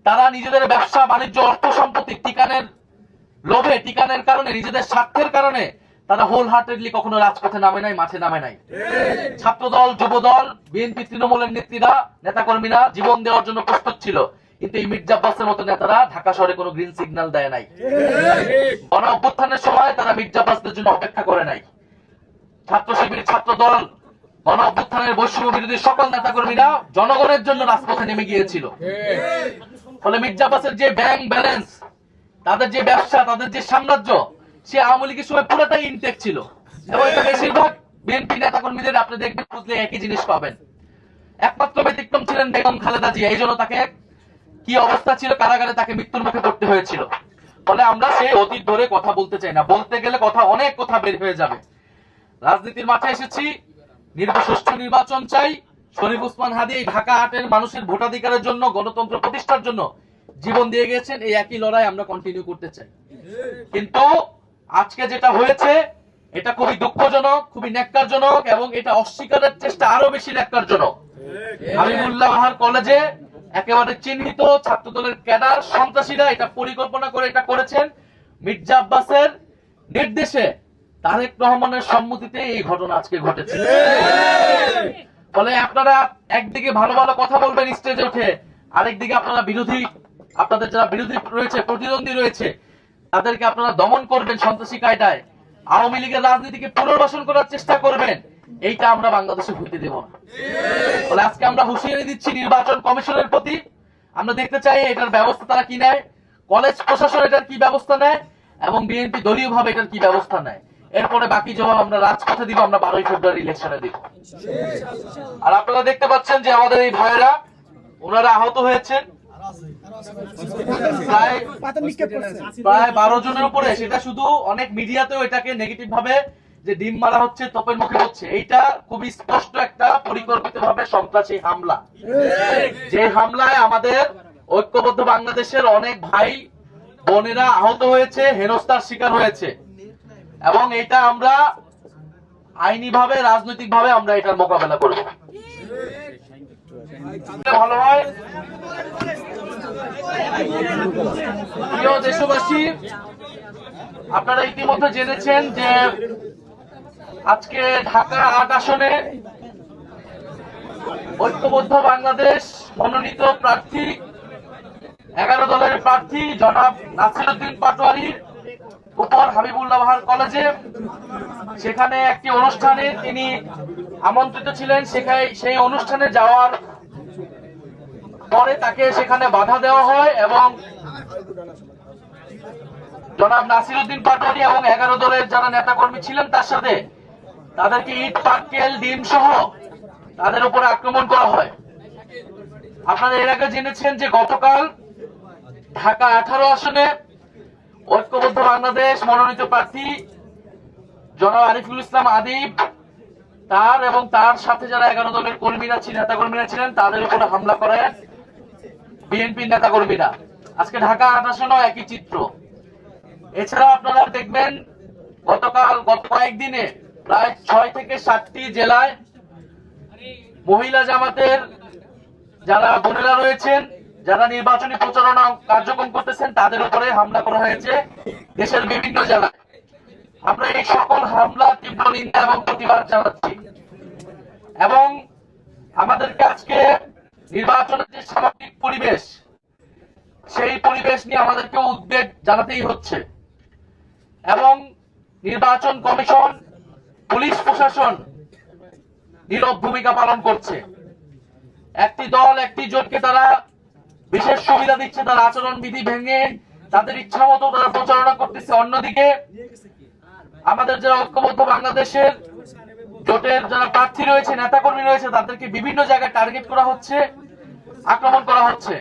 তারা নিজেদের ব্যবসা বাণিজ্য অর্থ সম্পত্তি টিকানের লোভে, টিকানের কারণে, নিজেদের স্বার্থের কারণে তারা হোল হার্টেডলি কখনো রাজপথে নামে নাই, মাঠে নামে নাই। ছাত্রদল, যুবদল, বিএনপি, তৃণমূলের নেত্রীরা, নেতাকর্মীরা জীবন দেওয়ার জন্য প্রস্তুত ছিল, কিন্তু এই মির্জা আব্বাসের মতো নেতারা ঢাকা শহরে কোনো গ্রিন সিগন্যাল দেয় নাই। গণ অভ্যুত্থানের সময় তারা মির্জা আব্বাসদের জন্য অপেক্ষা করে নাই। ছাত্র শিবির, ছাত্রদল, গণ অভ্যুত্থানের বৈষম্য বিরোধী সকল নেতাকর্মীরা জনগণের জন্য রাজপথে নেমে গিয়েছিল। ফলে মির্জা আব্বাসের যে ব্যাংক ব্যালেন্স, তাদের যে ব্যবসা, তাদের যে সাম্রাজ্য, সে আওয়ামী লীগের সময় পুরোটাই ইনটেক ছিল। এবং এটা বেশিরভাগ বিএনপি নেতাকর্মীদের আপনি দেখবেন, বুঝলে একই জিনিস পাবেন। একমাত্র ব্যতিক্রম ছিলেন বেগম খালেদা জিয়া। এই জন্য তাকে কি অবস্থা ছিল, কারাগারে তাকে মৃত্যুর মুখে পড়তে হয়েছিল। ফলে আমরা সেই অতীত ধরে কথা বলতে চাই না, বলতে গেলে অনেক কথা বের হয়ে যাবে। রাজনীতির মাঠে এসেছি, সুষ্ঠু নির্বাচন চাই। শরীফ ওসমান হাদী এই ঢাকা ৮-এর মানুষের ভোটাধিকারের জন্য, গণতন্ত্র প্রতিষ্ঠার জন্য জীবন দিয়ে গেছেন। এই একই লড়াই আমরা কন্টিনিউ করতে চাই। কিন্তু আজকে যেটা হয়েছে, এটা খুবই দুঃখজনক, খুবই ন্যাক্কারজনক, এবং এটা অস্বীকারের চেষ্টা আরো বেশি ন্যাক্কারজনক। হাবিবুল্লাহ বাহার কলেজে একেবারে চিহ্নিত ছাত্রদলের ক্যাডার সন্ত্রাসীরা এটা পরিকল্পনা করে এটা করেছেন। মির্জা আব্বাসের নির্দেশে, তারেক রহমানের সম্মতিতে এই ঘটনা আজকে ঘটেছে। ফলে আপনারা একদিকে ভালো ভালো কথা বলবেন স্টেজে উঠে, আরেকদিকে আপনারা আপনাদের যারা বিরোধী রয়েছে, প্রতিদ্বন্দ্বী রয়েছে, তাদেরকে আপনারা দমন করবেন সন্ত্রাসী কায়দায়, আওয়ামী লীগের রাজনীতিকে পুনর্বাসন করার চেষ্টা করবেন। এইটা আমরা বাংলাদেশে হতে দেব না। ফলে আজকে আমরা হুঁশিয়ারি দিচ্ছি নির্বাচন কমিশনের প্রতি। আমরা দেখতে চাই এটার ব্যবস্থা তারা কি নেয়, কলেজ প্রশাসন এটার কি ব্যবস্থা নেয়, এবং বিএনপি দলীয় ভাবে এটার কি ব্যবস্থা নেয়। এরপরে বাকি জবাব আমরা রাজপথে দিব, আমরা 12ই ফেব্রুয়ারি ইলেকশনে দিব। আর আপনারা দেখতে পাচ্ছেন যে আমাদের এই ভাইয়েরা, ওনারা আহত হয়েছেন প্রায় 12 জনের উপরে। সেটা শুধু অনেক মিডিয়াতেও এটাকে নেগেটিভ ভাবে যে ডিম মারা হচ্ছে, তোপের মুখে হচ্ছে, এইটা খুবই স্পষ্ট একটা পরিকল্পিত ভাবে সন্ত্রাসী হামলা। যে হামলায় আমাদের ঐক্যবদ্ধ বাংলাদেশের অনেক ভাই বোনেরা আহত হয়েছে, হেনস্থার শিকার হয়েছে, এবং এটা আমরা আইনি ভাবে, রাজনৈতিক ভাবে আমরা এটার মোকাবেলা করব। ভালো হয় প্রিয় দেশবাসী, আপনারা ইতিমধ্যে জেনেছেন যে আজকে ঢাকা ৮ আসনে ঐক্যবদ্ধ বাংলাদেশ মনোনীত প্রার্থী, 11 দলের প্রার্থী জনাব নাসিরউদ্দিন পাটোয়ারির উপর হাবিবুল্লাহ বাহার কলেজে, সেখানে একটি অনুষ্ঠানে তিনি আমন্ত্রিত ছিলেন। সেই অনুষ্ঠানে যাওয়ার পরে তাকে সেখানে বাধা দেওয়া হয়, এবং জনাব নাসিরউদ্দিন পাটোয়ারি এবং 11 দলের যারা নেতাকর্মী ছিলেন তার সাথে তাদেরকে ইট, পাটকেল, ডিম সহ তাদের উপরে আক্রমণ করা হয়। আপনারা এর আগে জেনেছেন যে গতকাল ঢাকা 18 আসনে ঐক্যবদ্ধ বাংলাদেশ মনোনীত প্রার্থী জনাব আরিফুল ইসলাম আদিব, তার এবং তার সাথে যারা 11 দলের নেতাকর্মীরা ছিলেন তাদের উপরে হামলা করেন বিএনপি নেতাকর্মীরা। আজকে ঢাকা ৮ আসনেও একই চিত্র। এছাড়া আপনারা দেখবেন গত কয়েকদিনে প্রায় 6 থেকে 7টি জেলায় মহিলা জামাতের যারা বোনেরা রয়েছেন, যারা নির্বাচনী প্রচারণা কার্যক্রম করতেছেন, তাদের উপরে হামলা করা হয়েছে দেশের বিভিন্ন জেলায়। আমরা এই সকল হামলা তীব্র নিন্দা এবং প্রতিবাদ জানাচ্ছি, এবং আমাদেরকে আজকে নির্বাচনের যে সামাজিক পরিবেশ, সেই পরিবেশ নিয়ে আমাদেরকে উদ্বেগ জানাতেই হচ্ছে। এবং নির্বাচন কমিশন, পুলিশ প্রশাসন নীরব ভূমিকা পালন করছে। একটি দল, একটি জোটকে তারা বিশেষ সুবিধা দিচ্ছে, তার আচরণ বিধি ভেঙে তাদের ইচ্ছা মতো তারা প্রচারণা করতেছে। অন্যদিকে আমাদের যারা ঐক্যবদ্ধ বাংলাদেশের জোটের যারা প্রার্থী রয়েছে, নেতাকর্মী রয়েছে, তাদেরকে বিভিন্ন জায়গায় টার্গেট করা হচ্ছে, আক্রমণ করা হচ্ছে।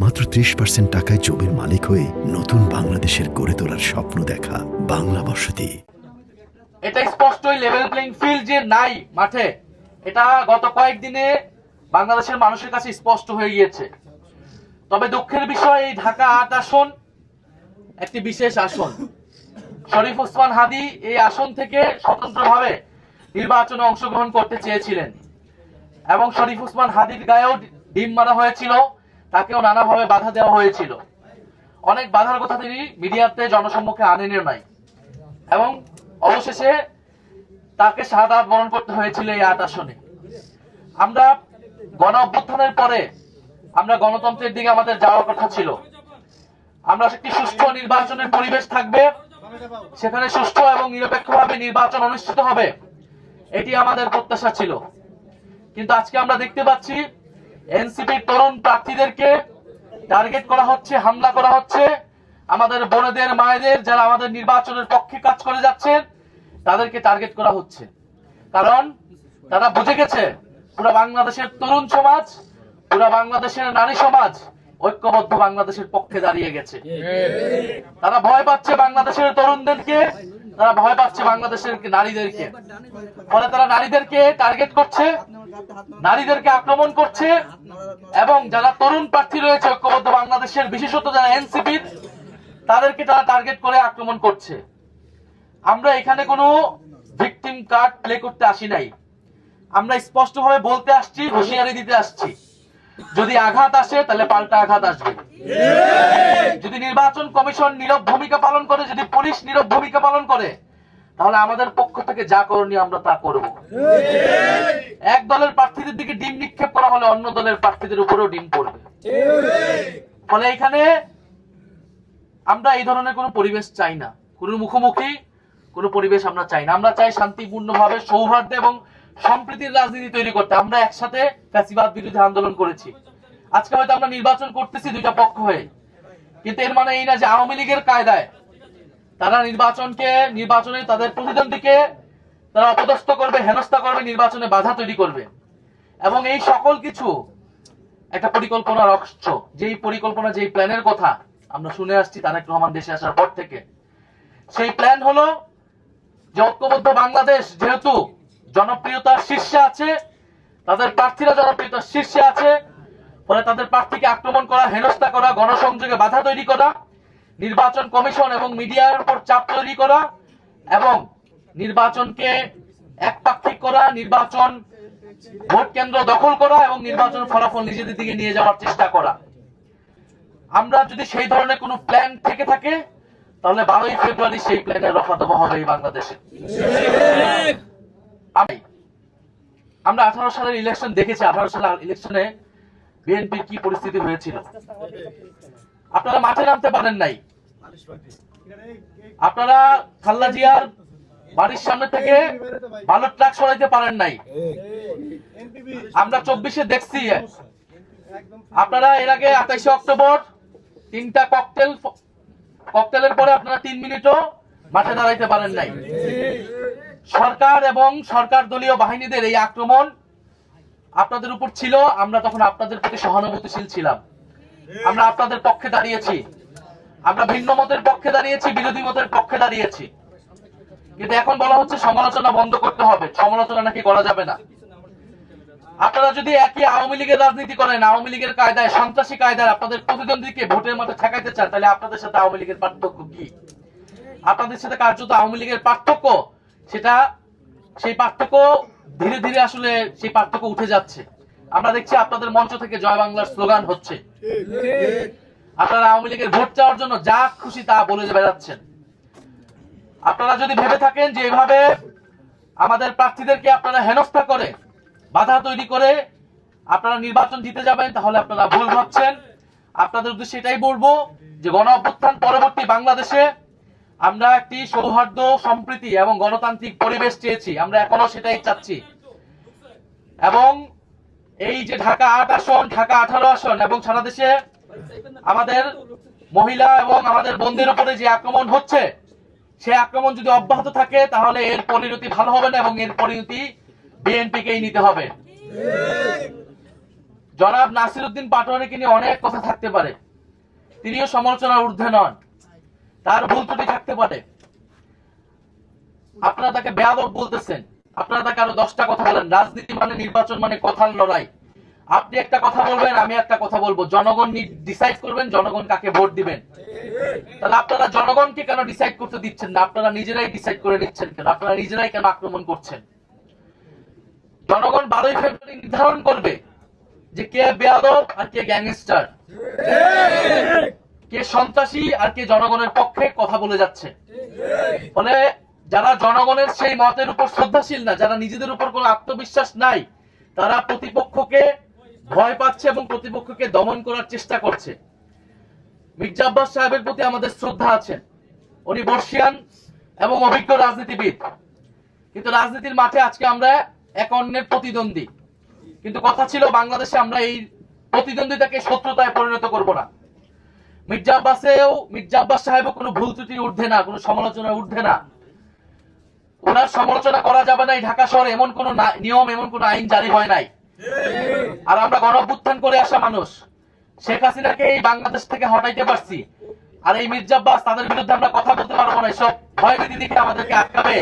মাত্র 30% টাকায় জমির মালিক হয়ে নতুন বাংলাদেশের গড়ে তোলার স্বপ্ন দেখা বাংলা বসতি। এটা স্পষ্টই লেভেল প্লেইং ফিল্ড যে নাই মাঠে, এটা গত কয়েকদিনে বাংলাদেশের মানুষের কাছে স্পষ্ট হয়ে গিয়েছে। তবে দুঃখের বিষয়, এই ঢাকা ৮ আসন একটি বিশেষ আসন। শরীফ ওসমান হাদী এই আসন থেকে স্বতন্ত্রভাবে নির্বাচনে অংশগ্রহণ করতে চেয়েছিলেন, এবং শরীফ ওসমান হাদীর গায়েও ডিম মারা হয়েছিল, তাকেও নানাভাবে বাধা দেওয়া হয়েছিল। অনেক বাধার কথা তিনি মিডিয়াতে জনসম্মুখে আনেনও নাই, এবং অবশেষে তাকে শাহাদাত বরণ করতে হয়েছিল এই ৮ আসনে। আমরা গণ অভ্যুত্থানের পরে আমরা গণতন্ত্রের দিকে আমাদের যাওয়ার কথা ছিল। আমরা একটি সুষ্ঠু নির্বাচনের পরিবেশ থাকবে, সেখানে সুষ্ঠু এবং নিরপেক্ষভাবে নির্বাচন অনুষ্ঠিত হবে, এটি আমাদের প্রত্যাশা ছিল। কিন্তু আজকে আমরা দেখতে পাচ্ছি এনসিপির তরুণ প্রার্থীদেরকে টার্গেট করা হচ্ছে, হামলা করা হচ্ছে। আমাদের বোনেদের, মায়েদের যারা আমাদের নির্বাচনের পক্ষে কাজ করে যাচ্ছেন তাদেরকে টার্গেট করা হচ্ছে, কারণ তারা বুঝে গেছে পুরো বাংলাদেশের তরুণ সমাজ, পুরো বাংলাদেশের নারী সমাজ ঐক্যবদ্ধ বাংলাদেশের পক্ষে দাঁড়িয়ে গেছে। তারা ভয় পাচ্ছে বাংলাদেশের তরুণদেরকে, তারা ভয় পাচ্ছে বাংলাদেশের নারীদেরকে। ফলে তারা নারীদেরকে টার্গেট করছে, নারীদেরকে আক্রমণ করছে, এবং যারা তরুণ প্রার্থী রয়েছে ঐক্যবদ্ধ বাংলাদেশের, বিশেষত যারা এনসিপির, তাদেরকে তারা টার্গেট করে আক্রমণ করছে। আমরা এখানে কোনো ভিকটিম কার্ড প্লে করতে আসি নাই। আমরা স্পষ্টভাবে বলতে আসছি, হুঁশিয়ারি দিতে আসছি, যদি আঘাত আসে তাহলে পাল্টা আঘাত আসবে। যদি নির্বাচন কমিশন নীরব ভূমিকা পালন করে, যদি পুলিশ নীরব ভূমিকা পালন করে, তাহলে আমাদের পক্ষ থেকে যা করণীয় আমরা তা করব। এক দলের প্রার্থীদের দিকে ডিম নিক্ষেপ করা হলে অন্য দলের প্রার্থীদের উপরেও ডিম পড়বে। ফলে এখানে আমরা এই ধরনের কোনো পরিবেশ চাই না, কোনো মুখোমুখি কোনো পরিবেশ আমরা চাই না। আমরা চাই শান্তিপূর্ণভাবে সৌহার্দ্য এবং সম্প্রীতির রাজনীতি তৈরি করতে। আমরা একসাথে ফ্যাসিবাদ বিরোধী আন্দোলন করেছি। আজকে হয়তো আমরা নির্বাচন করতেছি দুইটা পক্ষ হয়ে, কিন্তু এর মানে এই না যে আওয়ামী লীগের কায়দায় তারা নির্বাচনে তাদের প্রতিদ্বন্দ্বীকে তারা অপদস্থ করবে, হেনস্থা করবে, নির্বাচনে বাধা তৈরি করবে। এবং এই সকল কিছু একটা পরিকল্পনার অংশ, যেই পরিকল্পনা, যেই প্ল্যানের কথা আমরা শুনে আসছি তারেক রহমান দেশে আসার পর থেকে। সেই প্ল্যান হলো যে ঐক্যবদ্ধ বাংলাদেশ যেহেতু জনপ্রিয়তার শীর্ষে আছে, তাদের প্রার্থীরা জনপ্রিয়তার শীর্ষে আছে, ফলে তাদের প্রার্থীকে আক্রমণ করা, হেনস্থা করা, গণসংযোগে বাধা তৈরি করা, নির্বাচন কমিশন এবং মিডিয়ার উপর চাপ তৈরি করা, এবং নির্বাচনকে একপাক্ষিক করা, নির্বাচন ভোট কেন্দ্র দখল করা এবং নির্বাচন ফলাফল নিজেদের দিকে নিয়ে যাওয়ার চেষ্টা করা। আমরা যদি সেই ধরনের কোনো প্ল্যান থেকে থাকে, তাহলে 12ই ফেব্রুয়ারি সেই প্ল্যানের রফাদফা হবে এই বাংলাদেশে। আমরা 18 সালের ইলেকশন দেখেছি। 18 সালের ইলেকশনে বিএনপির কি পরিস্থিতি হয়েছিল। আপনারা মাঠে নামতে পারেন নাই, আপনারা খালেদা জিয়ার বাড়ির সামনে থেকে বালুর ট্রাক সরাইতে পারেন নাই। আমরা 24-এ দেখছি, আপনারা এর আগে 28শে অক্টোবর 3টা ককটেলের পরে আপনারা 3 মিনিটও মাঠে দাঁড়াইতে পারেন নাই। সরকার এবং সরকার দলীয় বাহিনীদের এই আক্রমণ আপনাদের উপর ছিল। আমরা তখন আপনাদের প্রতি সহানুভূতিশীল ছিলাম, আমরা আপনাদের পক্ষে দাঁড়িয়েছি, আমরা ভিন্ন মতের পক্ষে দাঁড়িয়েছি, বিরোধী মতের পক্ষে দাঁড়িয়েছি। কিন্তু এখন বলা হচ্ছে সমালোচনা বন্ধ করতে হবে, সমালোচনা নাকি করা যাবে না। আপনারা যদি একই আওয়ামী লীগের রাজনীতি করেন, আওয়ামী লীগের কায়দায়, সন্ত্রাসী কায়দায় আপনাদের প্রতিদ্বন্দ্বীকে ভোটের মাঠে ঠেকাইতে চান, তাহলে আপনাদের সাথে আওয়ামী লীগের পার্থক্য কি? আপনাদের সাথে কার্যত আওয়ামী লীগের পার্থক্য, সেই পার্থক্য ধীরে ধীরে আসলে সেই পার্থক্য উঠে যাচ্ছে। আমরা দেখছি আপনাদের মঞ্চ থেকে জয় বাংলার স্লোগান হচ্ছে। আপনারা আওয়ামী লীগের ভোট চাওয়ার জন্য যা খুশি তা বলে বেড়াচ্ছেন। আপনারা যদি ভেবে থাকেন যে এভাবে আমাদের প্রার্থীদেরকে আপনারা হেনস্থা করে, বাধা তৈরি করে আপনারা নির্বাচন জিতে যাবেন, তাহলে আপনারা ভুল ভাবছেন। আপনাদের উদ্দেশ্যে এটাই বলবো যে গণ অভ্যুত্থান পরবর্তী বাংলাদেশে আমরা একটি সৌহার্দ্য, সম্প্রীতি এবং গণতান্ত্রিক পরিবেশ চেয়েছি, আমরা এখনো সেটাই চাচ্ছি। এবং এই যে ঢাকা 8 আসন, ঢাকা 18 আসন এবং সারা দেশে আমাদের মহিলা এবং আমাদের বোনদের উপরে যে আক্রমণ হচ্ছে, সেই আক্রমণ যদি অব্যাহত থাকে তাহলে এর পরিণতি ভালো হবে না, এবং এর পরিণতি বিএনপিকেই নিতে হবে। জনাব নাসির উদ্দিন পাটোয়ারিকে নিয়ে অনেক কথা থাকতে পারে, তিনিও সমালোচনার ঊর্ধ্বে নন, তার ভুল ত্রুটি থাকতে পারে। আপনারা তাকে বেয়াদব বলতেছেন, আপনারা তাকে আরো 10টা কথা বলেন। রাজনীতি মানে, নির্বাচন মানে কথার লড়াই। আপনি একটা কথা বলবেন, আমি একটা কথা বলবো, জনগণ ডিসাইড করবেন জনগণ কাকে ভোট দিবেন। তাহলে আপনারা জনগণকে কেন ডিসাইড করতে দিচ্ছেন না? আপনারা নিজেরাই ডিসাইড করে নিচ্ছেন কেন? আপনারা নিজেরাই কেন আক্রমণ করছেন? জনগণ 12ই ফেব্রুয়ারি নির্ধারণ করবে যে কে বেয়াদব আর কে গ্যাংস্টার, কে সন্ত্রাসী আর কে জনগণের পক্ষে কথা বলে যাচ্ছে। ফলে যারা জনগণের সেই মতের উপর শ্রদ্ধাশীল না, যারা নিজেদের উপর কোনো আত্মবিশ্বাস নাই, তারা প্রতিপক্ষকে ভয় পাচ্ছে এবং প্রতিপক্ষকে দমন করার চেষ্টা করছে। মির্জা আব্বাস সাহেবের প্রতি আমাদের শ্রদ্ধা আছে, উনি বর্ষিয়ান এবং অভিজ্ঞ রাজনীতিবিদ, কিন্তু রাজনীতির মাঠে আজকে আমরা এক অন্যের প্রতিদ্বন্দ্বী। কিন্তু কথা ছিল বাংলাদেশে আমরা এই প্রতিদ্বন্দ্বিতাকে শত্রুতায় পরিণত করব না। মির্জা আব্বাস সাহেবও কোনো ভুল ত্রুটির ঊর্ধ্বে না, কোনো সমালোচনার ঊর্ধ্বে না। ওনার সমালোচনা করা যাবে না, এই ঢাকা শহরে এমন কোন নিয়ম, এমন কোন আইন জারি হয় নাই। আর আমরা গণঅভ্যুত্থান করে আসা মানুষ, শেখ হাসিনাকে এই বাংলাদেশ থেকে হটাইতে পারছি। আর এই মির্জা আব্বাস, তাদের বিরুদ্ধে আমরা কথা বলতে পারবো না, এসব ভয়ভীতি দেখে আমাদেরকে আটকাবে।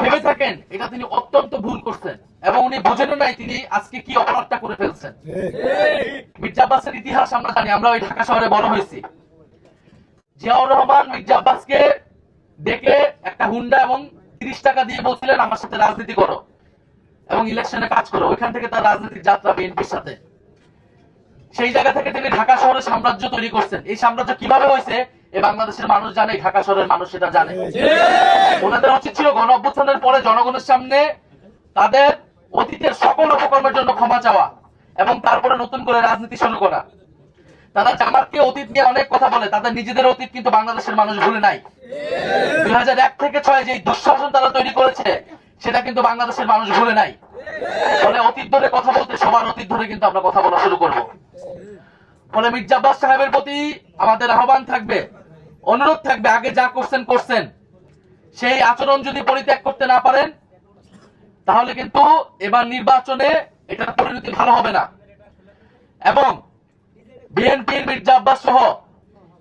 ভেবে থাকেন এটা তিনি অত্যন্ত ভুল করছেন এবং উনি বোঝেনও নাই তিনি আজকে কি অপরাধটা করে ফেলছেন। মির্জা আব্বাসের ইতিহাস আমরা জানি, আমরা ওই ঢাকা শহরে বড় হয়েছি। জিয়াউর রহমান মির্জা আব্বাসকে ডেকে একটা হুন্ডা এবং 30 টাকা দিয়ে বলছিলেন আমার সাথে রাজনীতি করো এবং ইলেকশনে কাজ করো। ওইখান থেকে তার রাজনীতির যাত্রা বিএনপির সাথে। সেই জায়গা থেকে তিনি ঢাকা শহরে সাম্রাজ্য তৈরি করছেন। এই সাম্রাজ্য কিভাবে হয়েছে এই বাংলাদেশের মানুষ জানে, ঢাকা শহরের মানুষ সেটা জানে। ওনাদের উচিত ছিল গণঅভ্যুত্থানের পরে জনগণের সামনে তাদের অতীতের সকল অপকর্মের জন্য ক্ষমা চাওয়া এবং তারপরে নতুন করে রাজনীতি শুরু করা। তারা জামাতকে অতীত নিয়ে অনেক কথা বলে, তাদের নিজেদের অতীত কিন্তু বাংলাদেশের মানুষ ভুলে নাই। 2001 থেকে 6 যে দুঃশাসন তারা তৈরি করেছে সেটা কিন্তু বাংলাদেশের মানুষ ভুলে নাই। ফলে অতীত ধরে কথা বলতে সবার অতীত ধরে কিন্তু আমরা কথা বলা শুরু করব। ফলে মির্জা আব্বাস সাহেবের প্রতি আমাদের আহ্বান থাকবে, অনুরোধ থাকবে, আগে যা করছেন সেই আচরণ যদি পরিত্যাগ করতে না পারেন তাহলে কিন্তু এবার নির্বাচনে এটার পরিণতি ভালো হবে না। এবং বিএনপির মির্জা আব্বাস সহ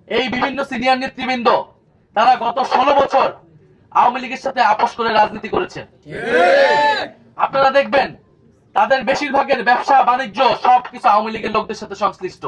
এই বিভিন্ন সিনিয়র নেতৃবৃন্দ তারা গত 16 বছর আওয়ামী লীগের সাথে আপোষ করে রাজনীতি করেছে। আপনারা দেখবেন তাদের বেশিরভাগের ব্যবসা বাণিজ্য সবকিছু আওয়ামী লীগের লোকদের সাথে সংশ্লিষ্ট।